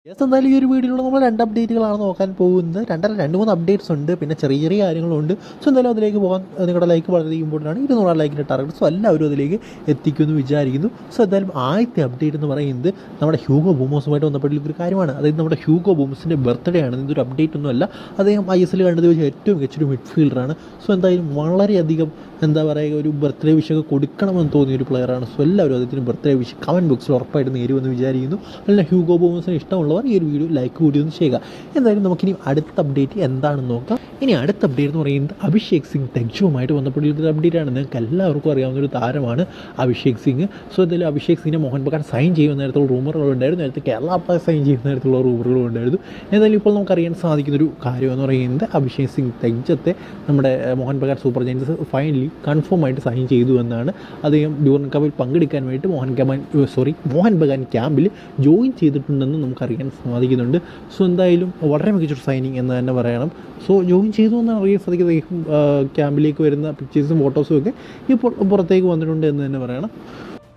Yes, എന്തായാലും ഈ ഒരു വീഡിയോയിൽ നമ്മൾ 2 അപ്ഡേറ്റുകളാണ് നോക്കാൻ പോകുന്നത്. 2-3 അപ്ഡേറ്റ്സ് ഉണ്ട്, പിന്നെ ചെറിയ ചെറിയ കാര്യങ്ങളുണ്ട്. സോ എന്തായാലും അതിലേക്ക് പോകാൻ നിങ്ങളുടെ ലൈക്ക് വളരെ ഇമ്പോർട്ടൻ്റ് ആണ്. 200 ലൈക്കിൻ്റെ ടാർഗറ്റ്. സോ എല്ലാവരും അതിലേക്ക് എത്തിക്കുമെന്ന് വിചാരിക്കുന്നു. സോ എന്തായാലും ആദ്യത്തെ അപ്ഡേറ്റ് എന്ന് പറയുന്നത് നമ്മുടെ ഹ്യൂഗോ ബൂമോസുമായിട്ട് ബന്ധപ്പെട്ടുള്ള ഒരു കാര്യമാണ്. അതായത് നമ്മുടെ ഹ്യൂഗോ ബൂമോസിൻ്റെ ബർത്ത്ഡേ ആണ്. ഇതൊരു അപ്ഡേറ്റ് ഒന്നുമല്ല. അദ്ദേഹം ISL കണ്ടത് വെച്ച് ഏറ്റവും മികച്ചൊരു മിഡ്ഫീൽഡറാണ്. സോ എന്തായാലും വളരെയധികം എന്താ പറയുക, ഒരു ബർത്ത്ഡേ വിഷൊക്കെ കൊടുക്കണമെന്ന് തോന്നിയ ഒരു പ്ലെയറാണ്. സോ എല്ലാവരും അദ്ദേഹത്തിന് ബർത്ത്ഡേ വിഷ് കമൻറ്റ് ബോക്സിൽ ഉറപ്പായിട്ട് നേരുമെന്ന് വിചാരിക്കുന്നു. അല്ല, ഹ്യൂഗോ ബൂമോസിന് ഇഷ്ടമുള്ളവർ ഈ ഒരു വീഡിയോ ലൈക്ക് കൂടി ഒന്ന് ചെയ്യുക. എന്തായാലും നമുക്കിനി അടുത്ത അപ്ഡേറ്റ് എന്താണെന്ന് നോക്കാം. ഇനി അടുത്ത അപ്ഡേറ്റ് എന്ന് പറയുന്നത് അഭിഷേക് സിംഗ് ടെക്ജുവുമായിട്ട് ബന്ധപ്പെട്ടുള്ളൊരു അപ്ഡേറ്റ് ആണ്. നിങ്ങൾക്ക് എല്ലാവർക്കും അറിയാവുന്ന ഒരു താരമാണ് അഭിഷേക് സിംഗ്. സോ എന്തായാലും അഭിഷേക് സിംഗിനെ മോഹൻ ബഗാൻ സൈൻ ചെയ്യുന്ന നേരത്തുള്ള റൂമറുകളുണ്ടായിരുന്നു. നേരത്തെ കേരള ബ്ലാസ്റ്റേഴ്സ് സൈൻ ചെയ്യുന്ന നേരത്തുള്ള റൂമറുകളും ഉണ്ടായിരുന്നു. എന്തായാലും ഇപ്പോൾ നമുക്കറിയാൻ സാധിക്കുന്നൊരു കാര്യമെന്ന് പറയുന്നത് അഭിഷേക് സിംഗ് ടെക്ജത്തെ നമ്മുടെ Mohun Bagan super giants finally confirm ആയിട്ട് സൈൻ ചെയ്തു എന്നാണ്. അദ്ദേഹം ഡ്യൂറൻ കപ്പിൽ പങ്കെടുക്കാൻ വേണ്ടി മോഹൻ ബഗാൻ ക്യാമ്പിൽ ജോയിൻ ചെയ്തിട്ടുണ്ടെന്ന് നമുക്കറിയാൻ സാധിക്കുന്നുണ്ട്. സോ എന്തായാലും വളരെ മികച്ചൊരു സൈനിങ് എന്ന് തന്നെ പറയണം. സോ ജോയിൻ ചെയ്തു എന്നാണ് അറിയാൻ സാധിക്കുന്നത്. ക്യാമ്പിലേക്ക് വരുന്ന പിക്ചേഴ്സും ഫോട്ടോസും ഒക്കെ ഇപ്പോൾ പുറത്തേക്ക് വന്നിട്ടുണ്ട് എന്ന് തന്നെ പറയണം.